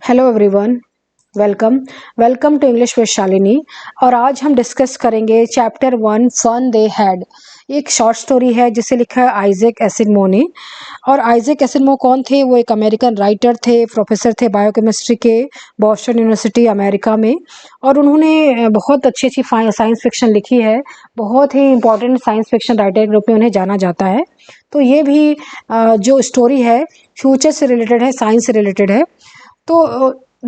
Hello everyone, welcome welcome to English with Shalini. और आज हम डिस्कस करेंगे चैप्टर 1 फन दे हैड। एक शॉर्ट स्टोरी है जिसे लिखा है आइजैक एसिमो ने। और आइजैक एसिमो कौन थे? वो एक अमेरिकन राइटर थे, प्रोफेसर थे बायोकेमिस्ट्री के बॉस्टन यूनिवर्सिटी अमेरिका में। और उन्होंने बहुत अच्छी अच्छी साइंस फिक्शन लिखी है। बहुत ही इंपॉर्टेंट साइंस फिक्शन राइटर के रूप में उन्हें जाना जाता है। तो ये भी जो स्टोरी है फ्यूचर से रिलेटेड है, साइंस से रिलेटेड है। तो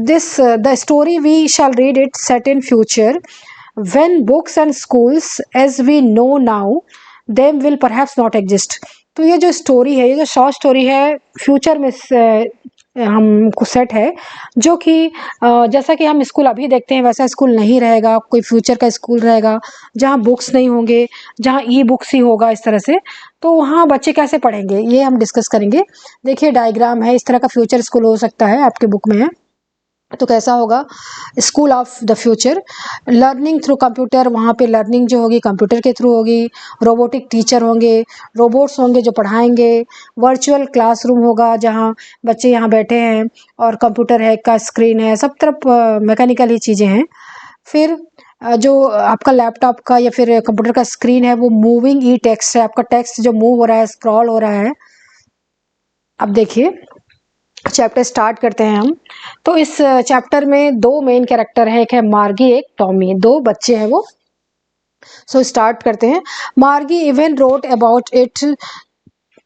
the story we shall read it set in future when books and schools as we know now them will perhaps not exist। तो ये जो स्टोरी है, ये जो शॉर्ट स्टोरी है, फ्यूचर में हमको सेट है, जो कि जैसा कि हम स्कूल अभी देखते हैं वैसा स्कूल नहीं रहेगा। कोई फ्यूचर का स्कूल रहेगा जहाँ बुक्स नहीं होंगे, जहाँ ई बुक्स ही होगा इस तरह से। तो वहाँ बच्चे कैसे पढ़ेंगे ये हम डिस्कस करेंगे। देखिए डायग्राम है, इस तरह का फ्यूचर स्कूल हो सकता है, आपके बुक में है। तो कैसा होगा? School of the future, learning through computer. वहाँ पे लर्निंग जो होगी कंप्यूटर के थ्रू होगी। रोबोटिक टीचर होंगे, रोबोट्स होंगे जो पढ़ाएंगे। वर्चुअल क्लासरूम होगा जहाँ बच्चे यहाँ बैठे हैं और कंप्यूटर है का स्क्रीन है, सब तरफ मैकेनिकल ही चीज़ें हैं। फिर जो आपका लैपटॉप का या फिर कंप्यूटर का स्क्रीन है वो मूविंग ई टेक्स्ट है। आपका टेक्स्ट जो मूव हो रहा है, स्क्रॉल हो रहा है। अब देखिए चैप्टर स्टार्ट करते हैं हम। तो इस चैप्टर में दो मेन कैरेक्टर है, एक है मार्गी, एक टॉमी। दो बच्चे हैं वो। सो स्टार्ट करते हैं। मार्गी even wrote about it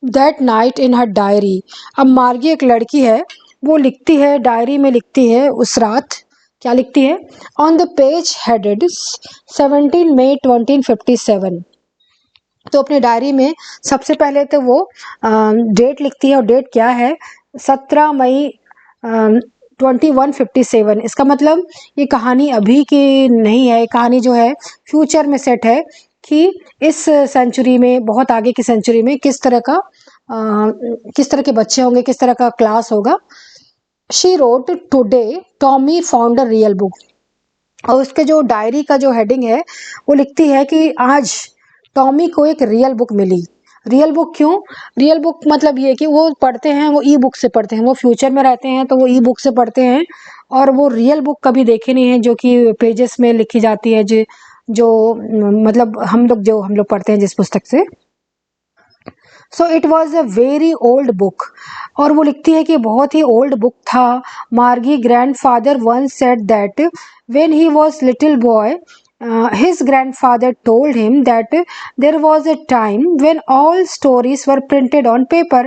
that night in her diary. अब मार्गी एक लड़की है, वो लिखती है, डायरी में लिखती है उस रात। क्या लिखती है? ऑन द पेज हेडेड 17 मई 1957। तो अपने डायरी में सबसे पहले तो वो डेट लिखती है। और डेट क्या है? 17 मई 2157। इसका मतलब ये कहानी अभी की नहीं है, ये कहानी जो है फ्यूचर में सेट है कि इस सेंचुरी में, बहुत आगे की सेंचुरी में किस तरह के बच्चे होंगे, किस तरह का क्लास होगा। She wrote today Tommy found a real book. और उसके जो डायरी का जो हेडिंग है वो लिखती है कि आज टॉमी को एक रियल बुक मिली। रियल बुक क्यों? रियल बुक मतलब ये कि वो पढ़ते हैं, वो ई बुक से पढ़ते हैं। वो फ्यूचर में रहते हैं तो वो ई बुक से पढ़ते हैं। और वो रियल बुक कभी देखे नहीं है जो कि पेजेस में लिखी जाती है, जो मतलब हम लोग पढ़ते हैं जिस पुस्तक से। So it was a very old book. और वो लिखती है कि बहुत ही ओल्ड बुक था। मार्गी grandfather once said that when he was little boy, his grandfather told him that there was a time when all stories were printed on paper।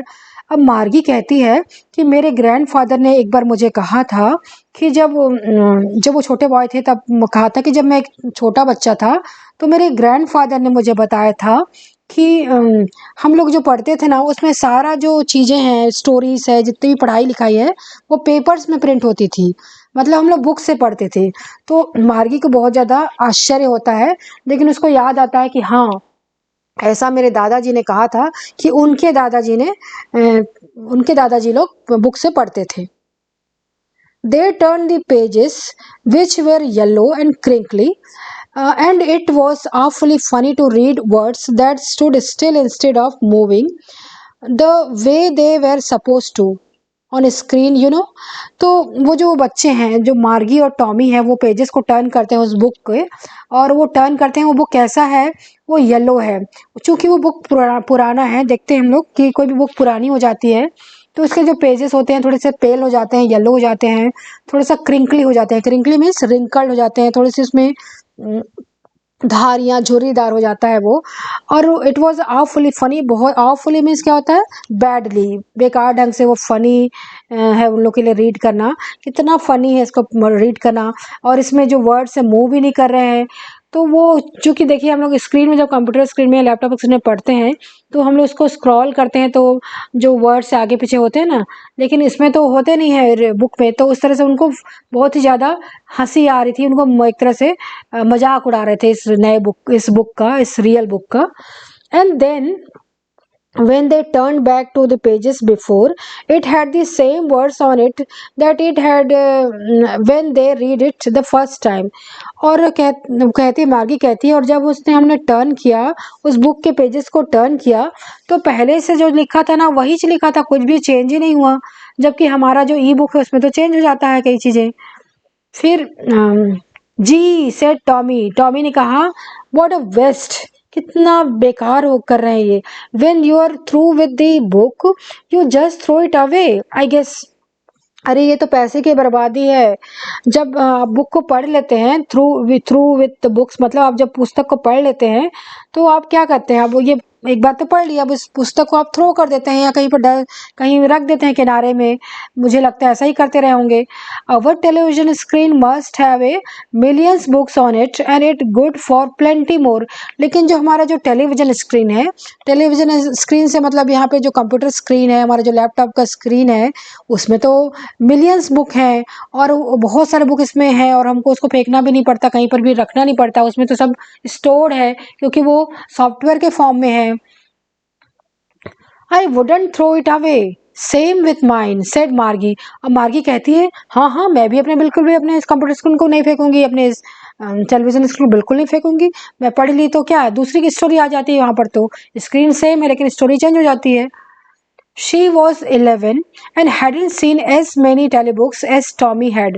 अब मार्गी कहती है कि मेरे ग्रैंडफादर ने एक बार मुझे कहा था कि जब वो छोटे बॉय थे तब कहा था कि जब मैं एक छोटा बच्चा था तो मेरे ग्रैंडफादर ने मुझे बताया था कि हम लोग जो पढ़ते थे ना उसमें सारा जो चीज़ें हैं, स्टोरीज है, जितनी भी पढ़ाई लिखाई है वो पेपर्स में प्रिंट होती थी। मतलब हम लोग बुक से पढ़ते थे। तो मार्गी को बहुत ज़्यादा आश्चर्य होता है, लेकिन उसको याद आता है कि हाँ, ऐसा मेरे दादाजी ने कहा था कि उनके दादाजी लोग बुक से पढ़ते थे। They turned the pages, which were yellow and crinkly, and it was awfully funny to read words that stood still instead of moving the way they were supposed to on screen, you know। तो वो जो बच्चे हैं, जो मार्गी और Tommy है, वो पेजेस को टर्न करते हैं उस बुक के। और वो टर्न करते हैं, वो बुक कैसा है? वो येलो है। चूँकि वो बुक पुराना है, देखते हैं हम लोग कि कोई भी बुक पुरानी हो जाती है तो उसके जो पेजेस होते हैं थोड़े से पेल हो जाते हैं, येलो हो जाते हैं, थोड़ा सा क्रिंकली हो जाते हैं। क्रिंकली मीन्स रिंकल्ड हो जाते हैं, थोड़ी सी उसमें धारियाँ, झुर्रीदार हो जाता है वो। और इट वॉज ऑफुली फनी। बहुत ऑफुली मीन्स क्या होता है? बैडली, बेकार ढंग से। वो फनी है उन लोग के लिए रीड करना। कितना फनी है इसको रीड करना। और इसमें जो वर्ड्स है मूव भी नहीं कर रहे हैं। तो वो चूँकि देखिए हम लोग स्क्रीन में, जब कंप्यूटर स्क्रीन में, लैपटॉप स्क्रीन में पढ़ते हैं तो हम लोग उसको स्क्रॉल करते हैं तो जो वर्ड्स आगे पीछे होते हैं ना, लेकिन इसमें तो होते नहीं है बुक में। तो उस तरह से उनको बहुत ही ज़्यादा हंसी आ रही थी, उनको एक तरह से मजाक उड़ा रहे थे इस बुक का, इस रियल बुक का। And then when they turned back to the pages before, it had the same words on it that it had when they read it the first time। और मार्गी कहती है, और जब हमने टर्न किया, उस बुक के पेजेस को टर्न किया, तो पहले से जो लिखा था ना वही लिखा था, कुछ भी चेंज ही नहीं हुआ। जबकि हमारा जो ई बुक है उसमें तो चेंज हो जाता है कई चीज़ें। फिर जी सेड टॉमी, टॉमी ने कहा व्हाट अ वेस्ट, कितना बेकार वो कर रहे हैं ये। When you are through with the book you just throw it away I guess. अरे ये तो पैसे की बर्बादी है। जब आप बुक को पढ़ लेते हैं थ्रू विथ बुक्स, मतलब आप जब पुस्तक को पढ़ लेते हैं तो आप क्या करते हैं, अब वो ये एक बार तो पढ़ लिया, अब उस पुस्तक को आप थ्रो कर देते हैं या कहीं पर कहीं रख देते हैं किनारे में। मुझे लगता है ऐसा ही करते रहे होंगे। Our television screen must have a millions books on it and it good for plenty more. लेकिन जो हमारा जो टेलीविजन स्क्रीन है, टेलीविजन स्क्रीन से मतलब यहाँ पे जो कंप्यूटर स्क्रीन है, हमारा जो लैपटॉप का स्क्रीन है, उसमें तो मिलियंस बुक हैं और बहुत सारे बुक इसमें हैं और हमको उसको फेंकना भी नहीं पड़ता, कहीं पर भी रखना नहीं पड़ता, उसमें तो सब स्टोर्ड है क्योंकि वो सॉफ्टवेयर के फॉर्म में है। I wouldn't throw it away, same with mine said Margie. अब मार्गी कहती है हाँ हाँ मैं भी बिल्कुल भी अपने इस कंप्यूटर स्क्रीन को नहीं फेंकूंगी, अपने इस टेलीविजन स्क्रीन बिल्कुल नहीं फेंकूंगी। मैं पढ़ ली तो क्या दूसरी की स्टोरी आ जाती है, वहां पर तो स्क्रीन सेम है लेकिन स्टोरी चेंज हो जाती है। She was 11 and hadn't seen as many telebooks as Tommy had.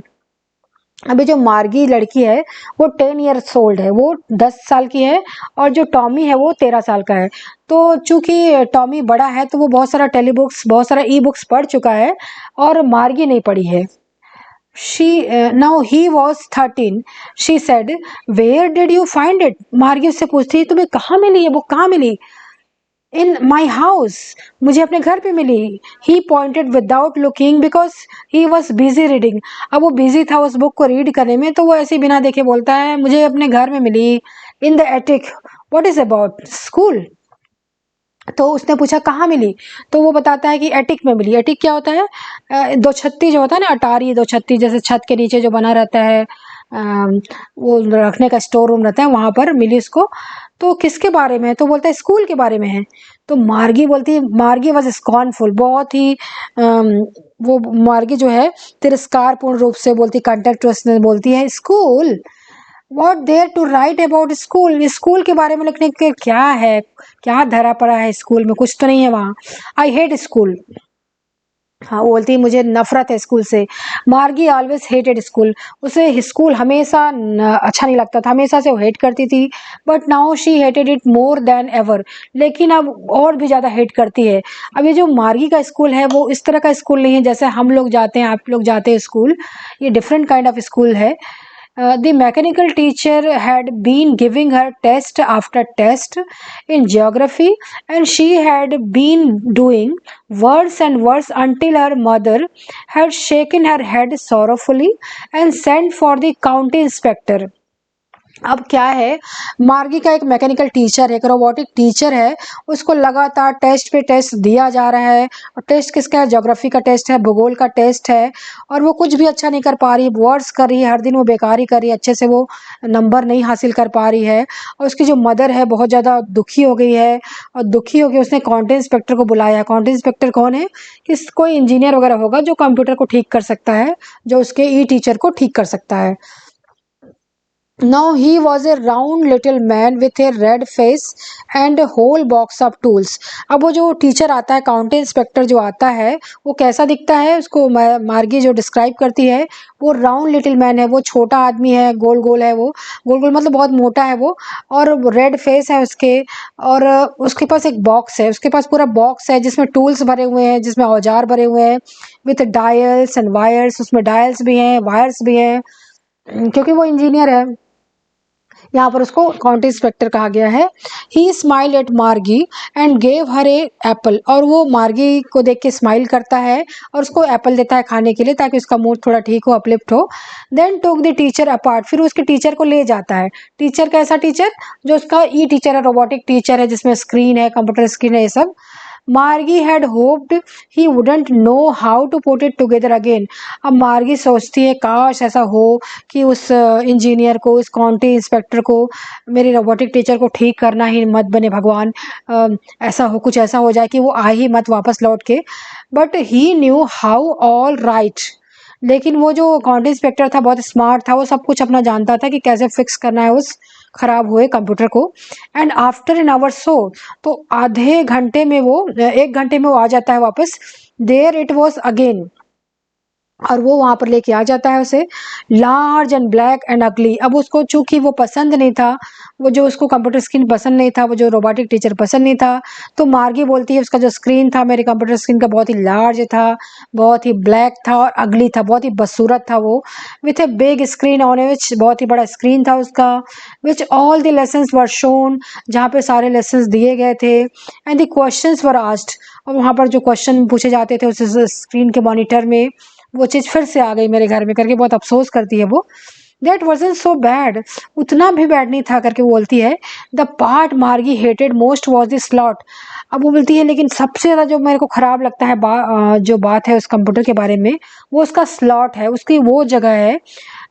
अभी जो मार्गी लड़की है वो 10 ईयर्स ओल्ड है, वो 10 साल की है और जो टॉमी है वो 13 साल का है। तो चूंकि टॉमी बड़ा है तो वो बहुत सारा टेलीबुक्स, बहुत सारा ई बुक्स पढ़ चुका है और मार्गी नहीं पढ़ी है। Now he was 13. She said, where did you find it? मार्गी उससे पूछती है तुम्हें कहाँ मिली ये बुक, कहाँ मिली? इन माई हाउस, मुझे अपने घर पे मिली। He pointed without looking because he was busy reading. अब वो बिजी था उस बुक को रीड करने में, तो वो ऐसे बिना देखे बोलता है मुझे अपने घर में मिली। In the attic, what is about school? तो उसने पूछा कहाँ मिली, तो वो बताता है कि एटिक में मिली। एटिक क्या होता है? दो छत्ती जो होता है ना, अटारी दो छत्ती, जैसे छत के नीचे जो बना रहता है, वो रखने का स्टोर रूम रहता है, वहां पर मिली उसको। तो किसके बारे में है? तो बोलता है स्कूल के बारे में है। तो मार्गी बोलती है, मार्गी वॉज स्कॉर्नफुल, बहुत ही वो मार्गी जो है तिरस्कारपूर्ण रूप से बोलती, कंटेक्टुअस में बोलती है school, what there to write about school, school के बारे में लिखने के क्या है, क्या धरा पड़ा है स्कूल में, कुछ तो नहीं है वहाँ। आई हेट स्कूल, हाँ वो बोलती है मुझे नफरत है स्कूल से। मार्गी ऑलवेज हेटेड स्कूल, उसे स्कूल हमेशा अच्छा नहीं लगता था, हमेशा से वो हेट करती थी। But now she hated it more than ever, लेकिन अब और भी ज़्यादा हेट करती है। अब ये जो मार्गी का स्कूल है वो इस तरह का स्कूल नहीं है जैसे हम लोग जाते हैं, आप लोग जाते हैं स्कूल, ये डिफरेंट काइंड ऑफ स्कूल है। The mechanical teacher had been giving her test after test in geography, and she had been doing worse and worse until her mother had shaken her head sorrowfully and sent for the county inspector. अब क्या है, मार्गी का एक mechanical teacher है, एक robotic teacher है, उसको लगातार टेस्ट पे टेस्ट दिया जा रहा है। और टेस्ट किसका है? ज्योग्राफी का टेस्ट है, भूगोल का टेस्ट है, और वो कुछ भी अच्छा नहीं कर पा रही, वर्ड्स कर रही है, हर दिन वो बेकारी कर रही है, अच्छे से वो नंबर नहीं हासिल कर पा रही है। और उसकी जो मदर है बहुत ज़्यादा दुखी हो गई है, और दुखी होकर उसने काउंटी इंस्पेक्टर को बुलाया। काउंटी इंस्पेक्टर कौन है? कोई इंजीनियर वगैरह होगा जो कंप्यूटर को ठीक कर सकता है, जो उसके ई टीचर को ठीक कर सकता है। Now he was a round little man with a red face and a whole box of tools. अब वो जो टीचर आता है, काउंटी इंस्पेक्टर जो आता है, वो कैसा दिखता है? उसको मार्गी जो डिस्क्राइब करती है, वो राउंड लिटिल मैन है, वो छोटा आदमी है, गोल गोल है, वो गोल गोल मतलब बहुत मोटा है वो, और रेड फेस है उसके, और उसके पास एक बॉक्स है, उसके पास पूरा बॉक्स है जिसमें टूल्स भरे हुए हैं, जिसमें औजार भरे हुए हैं, विथ डायल्स एंड वायर्स, उसमें डायल्स भी हैं, वायर्स भी हैं, क्योंकि वो इंजीनियर है। यहाँ पर उसको काउंटी इंस्पेक्टर कहा गया है। ही स्माइल एट मार्गी and gave her A Apple, और वो मार्गी को देख के स्माइल करता है और उसको एप्पल देता है खाने के लिए ताकि उसका मूड थोड़ा ठीक हो, अपलिफ्ट हो। Then took the teacher apart, फिर उसके टीचर को ले जाता है। टीचर कैसा टीचर? जो उसका ई टीचर है, रोबोटिक टीचर है, जिसमें स्क्रीन है, कंप्यूटर स्क्रीन है, ये सब। Margie had hoped he wouldn't know how to put it together again. अब मार्गी सोचती है काश ऐसा हो कि उस इंजीनियर को, उस काउंटी इंस्पेक्टर को, मेरे रोबोटिक टीचर को ठीक करना ही मत बने भगवान, ऐसा हो, कुछ ऐसा हो जाए कि वो आ ही मत वापस लौट के। But he knew how all right, लेकिन वो जो काउंटी इंस्पेक्टर था बहुत स्मार्ट था, वो सब कुछ अपना जानता था कि कैसे फिक्स करना है उस ख़राब हुए कंप्यूटर को। And after an hour so, तो आधे घंटे में वो 1 घंटे में वो आ जाता है वापस। देयर इट वॉज अगेन, और वो वहाँ पर लेके आ जाता है उसे, लार्ज एंड ब्लैक एंड अगली। अब उसको चूंकि वो पसंद नहीं था, वो जो उसको कंप्यूटर स्क्रीन पसंद नहीं था, वो जो रोबोटिक टीचर पसंद नहीं था, तो मार्गी बोलती है उसका जो स्क्रीन था मेरे कंप्यूटर स्क्रीन का बहुत ही लार्ज था, बहुत ही ब्लैक था और अगली था, बहुत ही बदसूरत था वो, with a big screen on which, बहुत ही बड़ा स्क्रीन था उसका, which all the lessons were shown, जहाँ पे सारे लेसन्स दिए गए थे, and the questions were asked, और वहाँ पर जो क्वेश्चन पूछे जाते थे उस स्क्रीन के मॉनिटर में, वो चीज़ फिर से आ गई मेरे घर में करके बहुत अफसोस करती है वो। दैट वॉजन सो बैड, उतना भी बैड नहीं था करके वो बोलती है। द पार्ट मार्गी hated most was the slot. अब वो बोलती है लेकिन सबसे ज़्यादा जो मेरे को ख़राब लगता है जो बात है उस कंप्यूटर के बारे में, वो उसका स्लॉट है, उसकी वो जगह है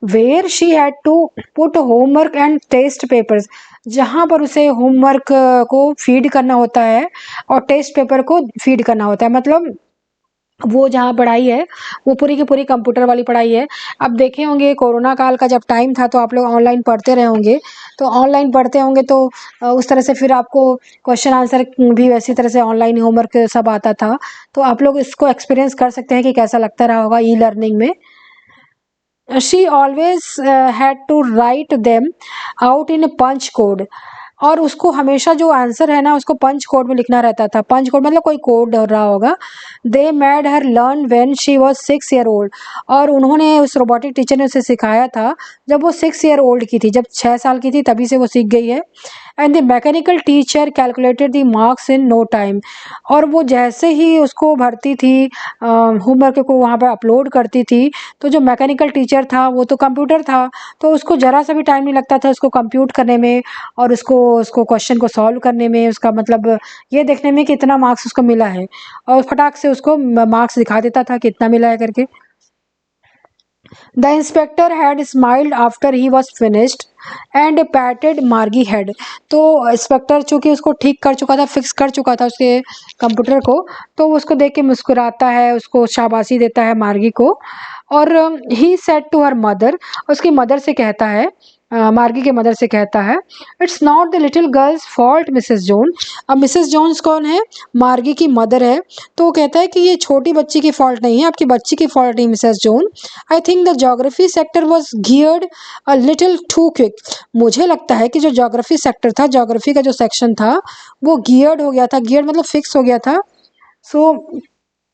where she had to put homework and test papers, जहाँ पर उसे होमवर्क को फीड करना होता है और टेस्ट पेपर को फीड करना होता है। मतलब वो जहाँ पढ़ाई है वो पूरी की पूरी कंप्यूटर वाली पढ़ाई है। अब देखे होंगे कोरोना काल का जब टाइम था तो आप लोग ऑनलाइन पढ़ते रहे होंगे, तो ऑनलाइन पढ़ते होंगे तो उस तरह से फिर आपको क्वेश्चन आंसर भी वैसी तरह से ऑनलाइन होमवर्क सब आता था, तो आप लोग इसको एक्सपीरियंस कर सकते हैं कि कैसा लगता रहा होगा ई लर्निंग में। She always had to write them out in punch code, और उसको हमेशा जो आंसर है ना उसको पंच कोड में लिखना रहता था। पंच कोड मतलब कोई कोड हो रहा होगा। They made her learn when she was 6 year old, और उन्होंने उस रोबोटिक टीचर ने उसे सिखाया था जब वो 6 ईयर ओल्ड की थी, जब 6 साल की थी तभी से वो सीख गई है। And the mechanical teacher calculated the marks in no time, और वो जैसे ही उसको भरती थी होमवर्क को वहाँ पर अपलोड करती थी, तो जो मैकेनिकल टीचर था वो तो कंप्यूटर था, तो उसको ज़रा सा भी टाइम नहीं लगता था उसको कंप्यूट करने में और उसको उसको क्वेश्चन को सॉल्व करने में, उसका मतलब ये देखने में कितना मार्क्स उसको मिला है, और फटाक से उसको मार्क्स दिखा देता था कितना मिला है करके। The inspector had smiled after he was finished and पैटेड मार्गी हेड, तो इंस्पेक्टर चूंकि उसको ठीक कर चुका था, फिक्स कर चुका था उसके कंप्यूटर को, तो वो उसको देख के मुस्कुराता है, उसको शाबाशी देता है मार्गी को। और he said to her mother, उसकी मदर से कहता है, मार्गी के मदर से कहता है, it's not the little girl's fault Mrs Jone. अब मिसेस जोन्स कौन है? मार्गी की मदर है। तो वो कहता है कि ये छोटी बच्ची की फॉल्ट नहीं है, आपकी बच्ची की फॉल्ट नहीं Mrs Jone. I think the geography sector was geared a little too quick, मुझे लगता है कि जो जोग्राफी सेक्टर था, जोग्राफी का जो सेक्शन था वो गियर्ड हो गया था, गियर्ड मतलब फिक्स हो गया था। So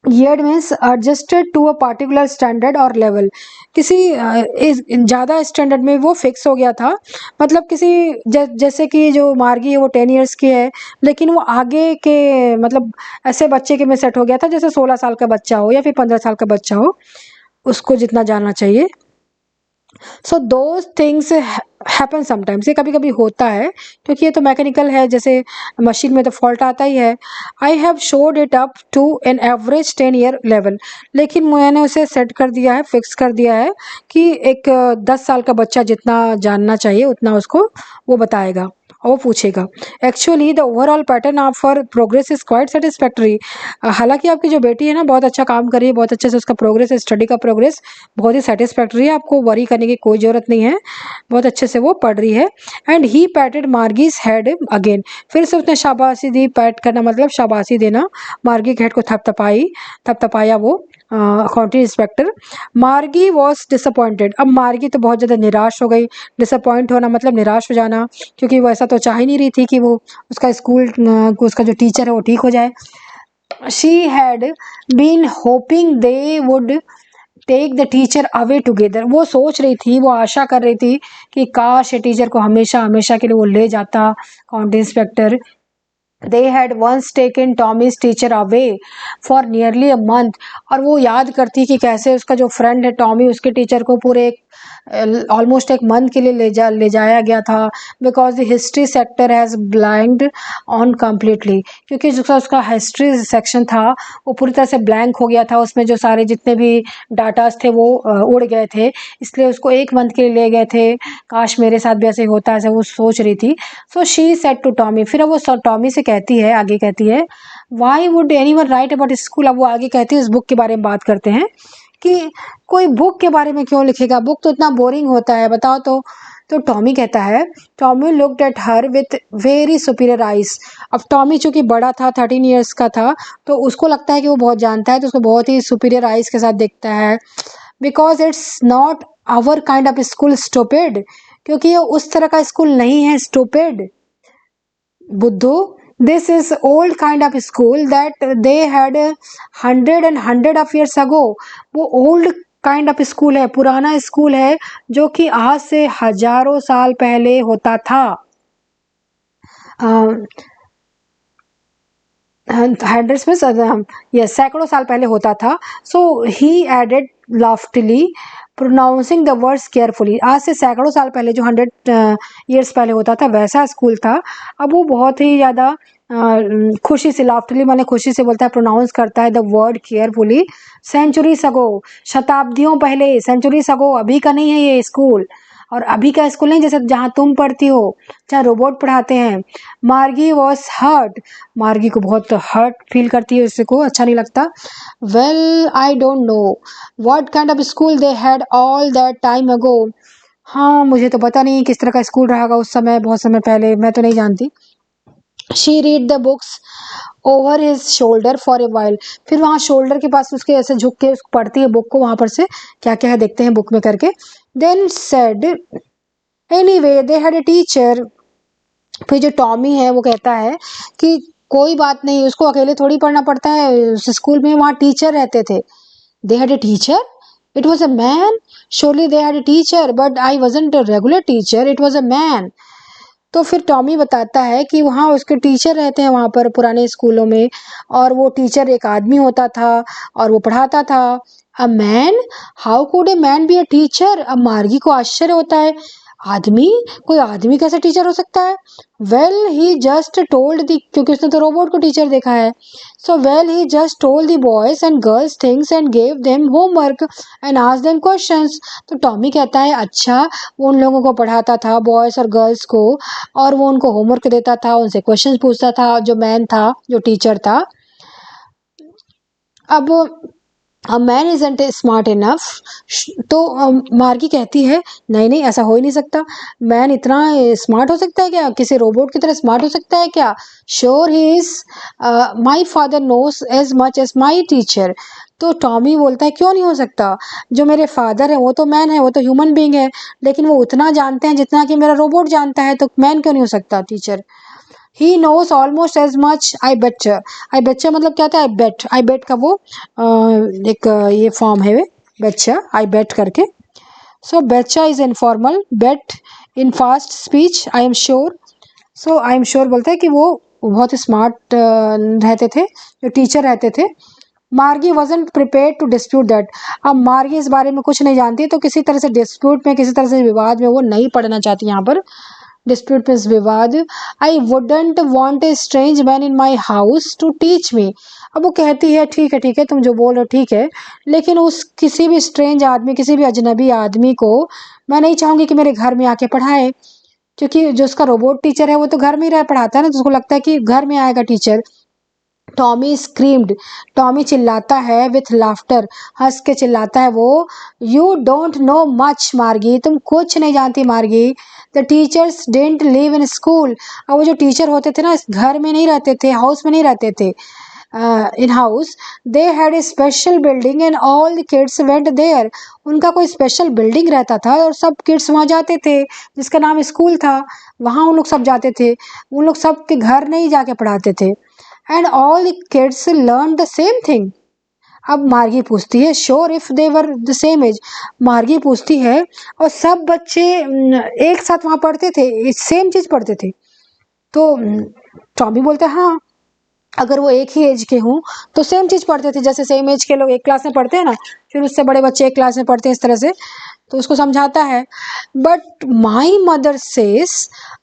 geared means adjusted to a particular standard और लेवल, किसी ज़्यादा स्टैंडर्ड में वो फिक्स हो गया था। मतलब किसी जैसे कि जो मार्गी है वो 10 ईयर्स की है, लेकिन वो आगे के मतलब ऐसे बच्चे के में सेट हो गया था जैसे 16 साल का बच्चा हो या फिर 15 साल का बच्चा हो, उसको जितना जानना चाहिए। So those things happen sometimes, ये कभी कभी होता है क्योंकि ये तो मैकेनिकल है, जैसे मशीन में तो फॉल्ट आता ही है। I have slowed it up to an average 10 year level, लेकिन मैंने उसे सेट कर दिया है, फिक्स कर दिया है कि एक 10 साल का बच्चा जितना जानना चाहिए उतना उसको वो बताएगा और वो पूछेगा। Actually the overall pattern of her progress is quite satisfactory, हालांकि आपकी जो बेटी है ना बहुत अच्छा काम कर रही है, बहुत अच्छे से उसका प्रोग्रेस, स्टडी का प्रोग्रेस बहुत ही सेटिस्फैक्टरी है, आपको वरी करने की कोई ज़रूरत नहीं है, बहुत अच्छे से वो पढ़ रही है। And he patted Margie's head again, फिर से उसने शाबाशी दी, पैट करना मतलब शाबाशी देना, मार्गी के हेड को थपथपाया वो अकाउंटिंग इंस्पेक्टर। मार्गी वॉज डिसअपॉइंटेड, अब मार्गी तो बहुत ज़्यादा निराश हो गई। डिसअपॉइंट होना मतलब निराश हो जाना, क्योंकि वो ऐसा तो चाह ही नहीं रही थी कि वो उसका स्कूल उसका जो टीचर है वो ठीक हो जाए। She had been hoping they would take the teacher away together, वो सोच रही थी, वो आशा कर रही थी कि काश ये टीचर को हमेशा हमेशा के लिए वो ले जाता county inspector. They had once taken Tommy's teacher away for nearly a month, और वो याद करती कि कैसे उसका जो फ्रेंड है टॉमी उसके टीचर को पूरे ऑलमोस्ट 1 मंथ के लिए ले जाया गया था, because the history sector has blanked on completely, क्योंकि जो उसका हिस्ट्री सेक्शन था वो पूरी तरह से ब्लैंक हो गया था, उसमें जो सारे जितने भी डाटाज थे वो उड़ गए थे, इसलिए उसको 1 मंथ के लिए ले गए थे। काश मेरे साथ भी ऐसे होता, ऐसे वो सोच रही थी। So she said to Tommy, फिर वो टॉमी से कहती है, आगे कहती है, why would anyone write about school, अब वो आगे कहती है इस बुक के बारे में बात करते हैं कि कोई बुक के बारे में क्यों लिखेगा, बुक तो इतना बोरिंग होता है, बताओ तो तो टॉमी कहता है, Tommy looked at her with very superior eyes. अब टॉमी चूंकि बड़ा था, 13 ईयर्स का था, तो उसको लगता है कि वो बहुत जानता है, तो उसको बहुत ही सुपीरियर आइज के साथ देखता है। Because it's not our kind of school stupid, क्योंकि ये उस तरह का स्कूल नहीं है स्टूपिड, बुद्धू। This is old kind of school that they had 100 of years ago. वो ओल्ड काइंड ऑफ स्कूल है, पुराना स्कूल है, जो कि आज से हजारों साल पहले होता था। हंड्रेड्स में ये सैकड़ों साल पहले होता था। So he added loftily pronouncing the words carefully. आज से सैकड़ों साल पहले जो 100 ईयर्स पहले होता था वैसा स्कूल था। अब वो बहुत ही ज़्यादा खुशी से, लॉफ्टली माने खुशी से बोलता है, प्रोनाउंस करता है द वर्ड केयरफुली। सेंचुरी सगो, शताब्दियों पहले, सेंचुरी सगो, अभी का नहीं है ये स्कूल, और अभी का स्कूल नहीं जैसे जहाँ तुम पढ़ती हो, जहाँ रोबोट पढ़ाते हैं। मार्गी वॉज हर्ट, मार्गी को बहुत हर्ट फील करती है, उसको अच्छा नहीं लगता। Well I don't know what kind of school they had all that time ago. हाँ, मुझे तो पता नहीं किस तरह का स्कूल रहा उस समय, बहुत समय पहले, मैं तो नहीं जानती। She read the books over his shoulder for a while. फिर वहाँ शोल्डर के पास उसके ऐसे झुक के पढ़ती है बुक को, वहाँ पर से क्या क्या है देखते हैं बुक में करके। Then said anyway they had a teacher. फिर जो टॉमी है वो कहता है कि कोई बात नहीं, उसको अकेले थोड़ी पढ़ना पड़ता है, उस स्कूल में वहाँ टीचर रहते थे। दे had a teacher, it was a man. Surely they had a teacher but I wasn't a regular teacher, it was a man. तो फिर टॉमी बताता है कि वहाँ उसके टीचर रहते हैं वहाँ पर पुराने स्कूलों में, और वो टीचर एक आदमी होता था और वो पढ़ाता था। A man, how could a man be a teacher. अब मार्गी को आश्चर्य होता है, आदमी, कोई आदमी कैसे टीचर हो सकता है। वेल ही जस्ट टोल्ड दी, क्योंकि उसने तो रोबोट को टीचर देखा है। So well he just told the boys and girls things and gave them homework and asked them questions. तो टॉमी कहता है, अच्छा, वो उन लोगों को पढ़ाता था, बॉयज और गर्ल्स को, और वो उनको होमवर्क देता था, उनसे क्वेश्चंस पूछता था, जो मैन था, जो टीचर था। अब a man isn't smart enough. तो मार्गी कहती है, नहीं नहीं, ऐसा हो ही नहीं सकता, मैन इतना स्मार्ट हो सकता है क्या, किसी रोबोट की तरह स्मार्ट हो सकता है क्या। Sure he is, my father knows as much as my teacher. तो टॉमी बोलता है, क्यों नहीं हो सकता, जो मेरे फादर है वो तो मैन है, वो तो ह्यूमन बीइंग है, लेकिन वो उतना जानते हैं जितना कि मेरा रोबोट जानता है, तो मैन क्यों नहीं हो सकता teacher. He knows almost as much I bet. I bet मतलब क्या था, आई बेट, आई बेट का वो एक ये फॉर्म है, बेच्चा, आई बेट करके। So betcha is informal, bet in fast speech, I am sure. So I am sure बोलते हैं कि वो बहुत स्मार्ट रहते थे, जो टीचर रहते थे। Margie wasn't prepared to dispute that. अब मार्गी इस बारे में कुछ नहीं जानती, तो किसी तरह से डिस्प्यूट में, किसी तरह से विवाद में वो नहीं पढ़ना चाहती। यहाँ पर डिस्प्यूट में विवाद। I wouldn't want a strange man in my house to teach me. अब वो कहती है, ठीक है, तुम जो बोल रहे हो ठीक है, लेकिन उस किसी भी स्ट्रेंज आदमी, किसी भी अजनबी आदमी को मैं नहीं चाहूंगी कि मेरे घर में आके पढ़ाए, क्योंकि जो उसका रोबोट टीचर है वो तो घर में ही रह पढ़ाता है ना, तो उसको लगता है कि घर में आएगा टीचर। टॉमी स्क्रीम्ड, टॉमी चिल्लाता है विथ लाफ्टर, हंस के चिल्लाता है वो। यू डोंट नो मच मार्गी, तुम कुछ नहीं जानती मार्गी। The teachers didn't live in school. और वो जो टीचर होते थे ना, घर में नहीं रहते थे, हाउस में नहीं रहते थे, in house. They had a special building and all the kids went there. उनका कोई स्पेशल बिल्डिंग रहता था और सब किड्स वहाँ जाते थे, जिसका नाम स्कूल था, वहाँ उन लोग सब जाते थे। उन लोग सब के घर नहीं जाके पढ़ाते थे। And all the kids learn the same thing. अब मार्गी पूछती है, sure if they were the same age. Margie पूछती है, और सब बच्चे एक साथ वहाँ पढ़ते थे, सेम चीज पढ़ते थे। तो टॉमी बोलते हैं, हाँ, अगर वो एक ही एज के हों तो सेम चीज पढ़ते थे, जैसे सेम एज के लोग एक क्लास में पढ़ते हैं ना, फिर उससे बड़े बच्चे एक क्लास में पढ़ते हैं, इस तरह से। तो उसको समझाता है, but my mother says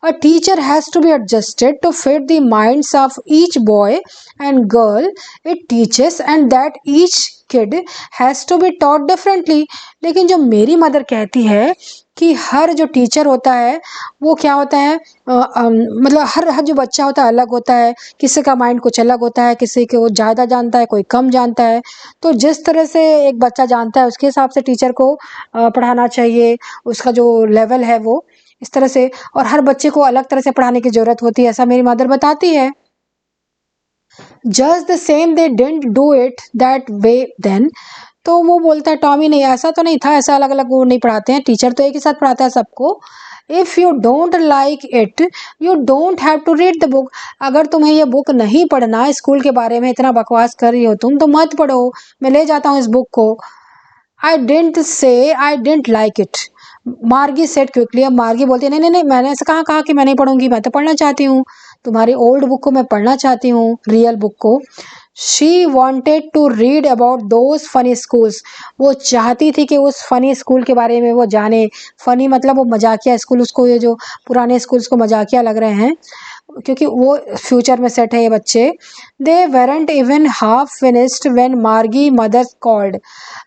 a teacher has to be adjusted to fit the minds of each boy and girl it teaches and that each kid has to be taught differently. लेकिन जो मेरी मदर कहती है कि हर जो teacher होता है वो क्या होता है, मतलब हर जो बच्चा होता है अलग होता है, किसी का माइंड कुछ अलग होता है, किसी को ज़्यादा जानता है, कोई कम जानता है। तो जिस तरह से एक बच्चा जानता है उसके हिसाब से टीचर को पढ़ाना चाहिए, उसका जो लेवल है वो। इस तरह से, और हर बच्चे को अलग तरह से पढ़ाने की ज़रूरत होती है, ऐसा मेरी मदर बताती है। Just the same they didn't do it that way then. तो वो बोलता है टॉमी नहीं, ऐसा तो नहीं था, ऐसा अलग अलग वो नहीं पढ़ाते हैं, टीचर तो एक ही साथ पढ़ाता है सबको। If you don't like it you don't have to read the book. अगर तुम्हें ये बुक नहीं पढ़ना, स्कूल के बारे में इतना बकवास कर रही हो तुम, तो मत पढ़ो, मैं ले जाता हूँ इस बुक को। आई didn't say I didn't like it, मार्गी सेड क्विकली। अब मार्गी बोलती है नहीं नहीं नहीं, मैंने ऐसा कहा कि मैं नहीं पढ़ूंगी, मैं तो पढ़ना चाहती हूँ, तुम्हारी ओल्ड बुक को मैं पढ़ना चाहती हूँ, रियल बुक को। She wanted to read about those funny schools. वो चाहती थी कि उस फनी स्कूल के बारे में वो जाने। फनी मतलब वो मजाकिया स्कूल, उसको ये जो पुराने स्कूल्स को मजाकिया लग रहे हैं, क्योंकि वो फ्यूचर में सेट है ये बच्चे। दे वेरेंट इवन हाफ फिनिश्ड व्हेन मार्गी मदर कॉल्ड।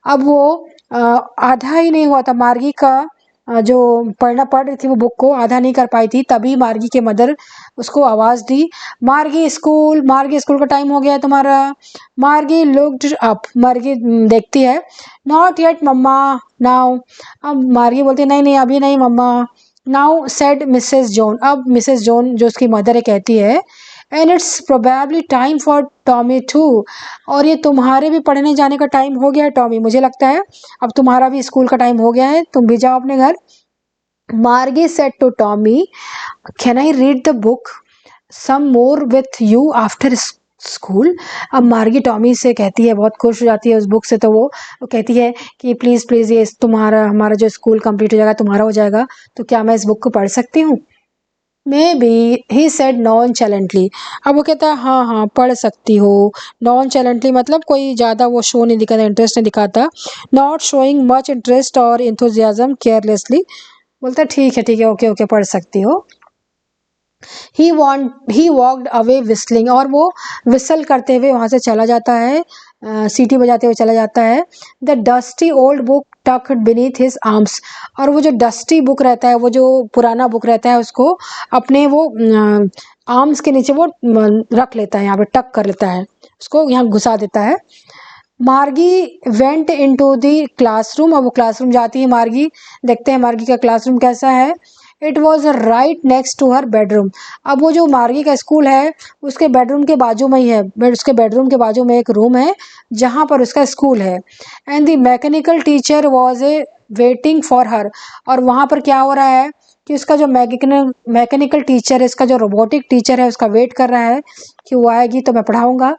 अब वो आधा ही नहीं हुआ था मार्गी का, जो पढ़ रही थी वो बुक को, आधा नहीं कर पाई थी, तभी मार्गी के मदर उसको आवाज़ दी, मार्गी स्कूल का टाइम हो गया है तुम्हारा। मार्गी लुक्ड अप, मार्गी देखती है, नॉट येट मम्मा नाउ। अब मार्गी बोलती है नहीं नहीं अभी नहीं मम्मा। Now said Mrs John. अब मिसेस जॉन जो उसकी मदर है कहती है, and it's probably time for Tommy too. और ये तुम्हारे भी पढ़ने जाने का टाइम हो गया है टॉमी, मुझे लगता है अब तुम्हारा भी स्कूल का टाइम हो गया है, तुम भी जाओ अपने घर। Margie said to Tommy, can I read the book some more with you after school. अब मार्गी टॉमी से कहती है, बहुत खुश हो जाती है उस बुक से, तो वो कहती है कि प्लीज़ प्लीज़ ये तुम्हारा, हमारा जो स्कूल कंप्लीट हो जाएगा, तुम्हारा हो जाएगा, तो क्या मैं इस बुक को पढ़ सकती हूँ। मे बी ही सेड नॉन चैलेंटली। अब वो कहता है हाँ हाँ पढ़ सकती हो। नॉन चैलेंटली मतलब कोई ज़्यादा वो शो नहीं दिखाता, इंटरेस्ट नहीं दिखाता, नॉट शोइंग मच इंटरेस्ट और इंथुजियाज्म, केयरलेसली बोलता है ठीक है ओके ओके पढ़ सकती हो। ही वॉकड अवे विस्लिंग, और वो विसल करते हुए वहाँ से चला जाता है, सीटी बजाते हुए चला जाता है। The dusty old book tucked beneath his arms. और वो जो डस्टी बुक रहता है, वो जो पुराना बुक रहता है, उसको अपने वो आर्म्स के नीचे वो रख लेता है, यहाँ पे टक कर लेता है, उसको यहाँ घुसा देता है। मार्गी वेंट इनटू द क्लासरूम। अब वो क्लासरूम जाती है मार्गी, देखते हैं मार्गी का क्लासरूम कैसा है। It was right next to her bedroom. अब वो जो मार्गी का स्कूल है उसके बेडरूम के बाजू में ही है, उसके बेडरूम के बाजू में एक रूम है जहाँ पर उसका स्कूल है। And the mechanical teacher was a waiting for her. और वहाँ पर क्या हो रहा है कि उसका जो मैकेनिकल टीचर है, इसका जो रोबोटिक टीचर है, उसका वेट कर रहा है कि वो आएगी तो मैं पढ़ाऊँगा।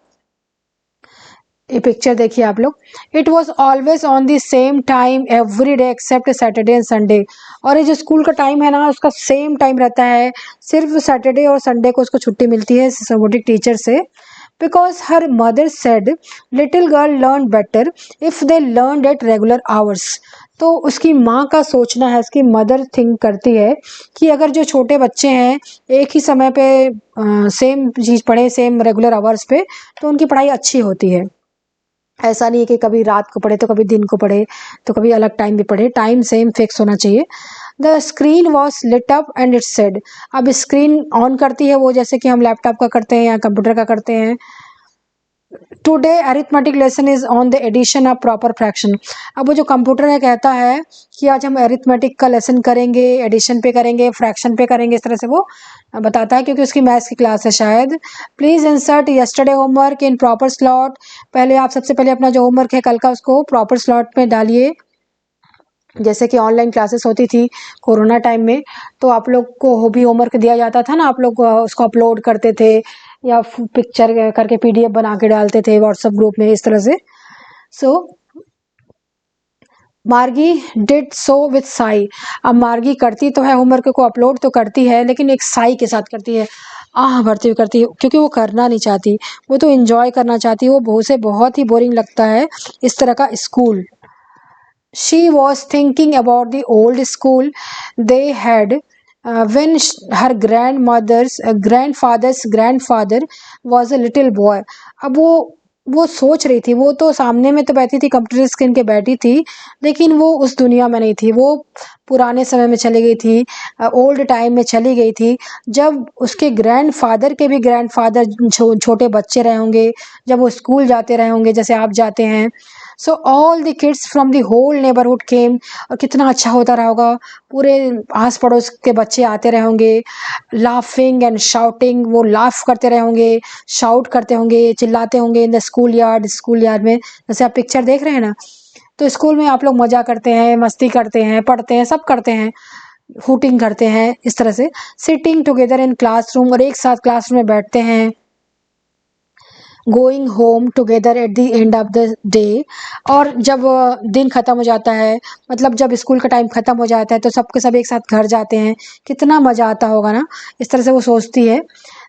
ये पिक्चर देखिए आप लोग। It was always on the same time every day except Saturday and Sunday. और ये जो स्कूल का टाइम है ना, उसका सेम टाइम रहता है, सिर्फ सैटरडे और संडे को उसको छुट्टी मिलती है रोबोटिक टीचर से। Because her mother said little girl learn better if they learn at regular hours. तो उसकी माँ का सोचना है, उसकी मदर थिंक करती है कि अगर जो छोटे बच्चे हैं एक ही समय पे सेम चीज़ पढ़े, सेम रेगुलर आवर्स पे, तो उनकी पढ़ाई अच्छी होती है। ऐसा नहीं है कि कभी रात को पढ़े तो कभी दिन को पढ़े तो कभी अलग टाइम भी पढ़े, टाइम सेम फिक्स होना चाहिए। The screen was lit up and it said. अब स्क्रीन ऑन करती है वो, जैसे कि हम लैपटॉप का करते हैं या कंप्यूटर का करते हैं। Today arithmetic lesson is on the addition of proper fraction. अब वो जो कंप्यूटर है कहता है कि आज हम अरिथमेटिक का लेसन करेंगे, एडिशन पे करेंगे, फ्रैक्शन पे करेंगे, इस तरह से वो बताता है, क्योंकि उसकी मैथ्स की क्लास है शायद। Please insert yesterday homework in proper slot. पहले आप सबसे पहले अपना जो होमवर्क है कल का, उसको प्रॉपर स्लॉट में डालिए। जैसे कि ऑनलाइन क्लासेस होती थी कोरोना टाइम में, तो आप लोग को भी होमवर्क दिया जाता था ना, आप लोग उसको अपलोड करते थे या पिक्चर करके पीडीएफ बना के डालते थे व्हाट्सएप ग्रुप में, इस तरह से। सो मार्गी डिड सो विथ साई। अब मार्गी करती तो है होमवर्क को अपलोड तो करती है, लेकिन एक साई के साथ करती है, आह भरती हुई करती है, क्योंकि वो करना नहीं चाहती, वो तो एंजॉय करना चाहती है। वो उसे बहुत ही बोरिंग लगता है इस तरह का school. She was thinking about the old school they had when her grandfather's grandfather was a little boy. अब वो सोच रही थी, वो तो सामने में तो बैठी थी, कंप्यूटर स्क्रीन के बैठी थी, लेकिन वो उस दुनिया में नहीं थी, वो पुराने समय में चली गई थी, ओल्ड टाइम में चली गई थी, जब उसके ग्रैंडफादर के भी ग्रैंडफादर छोटे बच्चे रहे होंगे, जब वो स्कूल जाते रहे होंगे जैसे आप जाते हैं। So all the kids from the whole neighbourhood came, और कितना अच्छा होता रहा होगा, पूरे आस पड़ोस के बच्चे आते रहे होंगे, लाफिंग एंड शाउटिंग, वो लाफ करते रहे होंगे, शाउट करते होंगे, चिल्लाते होंगे इन द स्कूल यार्ड में, जैसे आप पिक्चर देख रहे हैं ना, तो स्कूल में आप लोग मजा करते हैं, मस्ती करते हैं, पढ़ते हैं, सब करते हैं, हूटिंग करते हैं इस तरह से। सिटिंग टुगेदर इन क्लासरूम, और एक साथ क्लासरूम में बैठते हैं। Going home together at the end of the day, और जब दिन ख़त्म हो जाता है, मतलब जब स्कूल का टाइम ख़त्म हो जाता है तो सबके सब एक साथ घर जाते हैं, कितना मज़ा आता होगा ना, इस तरह से वो सोचती है।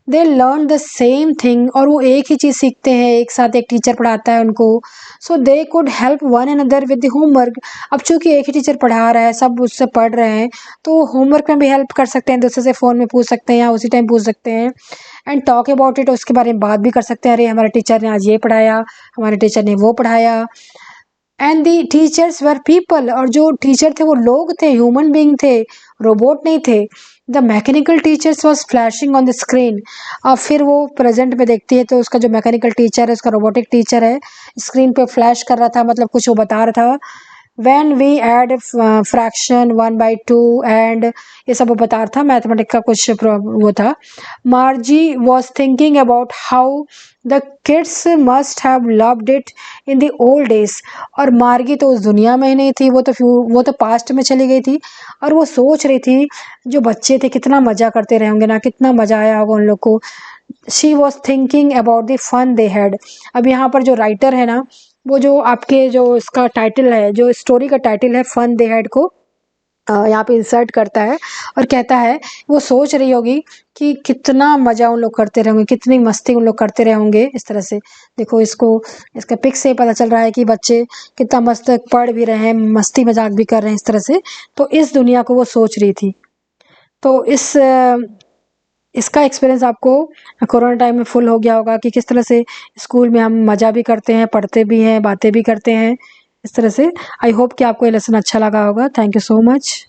They learn the same thing, और वो एक ही चीज़ सीखते हैं, एक साथ एक टीचर पढ़ाता है उनको। So they could help one another with the homework. अब चूंकि एक ही टीचर पढ़ा रहा है, सब उससे पढ़ रहे हैं, तो होमवर्क में भी हेल्प कर सकते हैं, दूसरे से फ़ोन में पूछ सकते हैं या उसी टाइम पूछ सकते हैं। एंड टॉक अबाउट इट, उसके बारे में बात भी कर सकते हैं, अरे हमारे टीचर ने आज ये पढ़ाया, हमारे टीचर ने वो पढ़ाया। And the teachers were people, और जो टीचर थे वो लोग थे, ह्यूमन बीइंग थे, रोबोट नहीं थे। The mechanical teachers was flashing on the screen, और फिर वो प्रेजेंट में देखती है तो उसका जो मैकेनिकल टीचर है, उसका रोबोटिक टीचर है, स्क्रीन पे फ्लैश कर रहा था, मतलब कुछ वो बता रहा था। when we add fraction 1/2 and ये सब वो बता रहा था, मैथमेटिक का कुछ वो था। मार्जी was thinking about how the kids must have loved it in the old days, और मार्गी तो उस दुनिया में ही नहीं थी, वो तो पास्ट में चली गई थी, और वो सोच रही थी जो बच्चे थे कितना मज़ा करते रहे होंगे ना, कितना मज़ा आया होगा उन लोग को। She was thinking about the fun they had. अब यहाँ पर जो राइटर है ना, वो जो आपके जो इसका टाइटल है, जो स्टोरी का टाइटल है फन दे हैड को यहाँ पे इंसर्ट करता है और कहता है, वो सोच रही होगी कि कितना मज़ा उन लोग करते रहेंगे, कितनी मस्ती उन लोग करते रहे होंगे इस तरह से। देखो इसका पिक से पता चल रहा है कि बच्चे कितना मस्त पढ़ भी रहे हैं, मस्ती मजाक भी कर रहे हैं इस तरह से, तो इस दुनिया को वो सोच रही थी। तो इसका एक्सपीरियंस आपको कोरोना टाइम में फुल हो गया होगा कि किस तरह से स्कूल में हम मज़ा भी करते हैं, पढ़ते भी हैं, बातें भी करते हैं इस तरह से। आई होप कि आपको ये लेसन अच्छा लगा होगा। Thank you so much.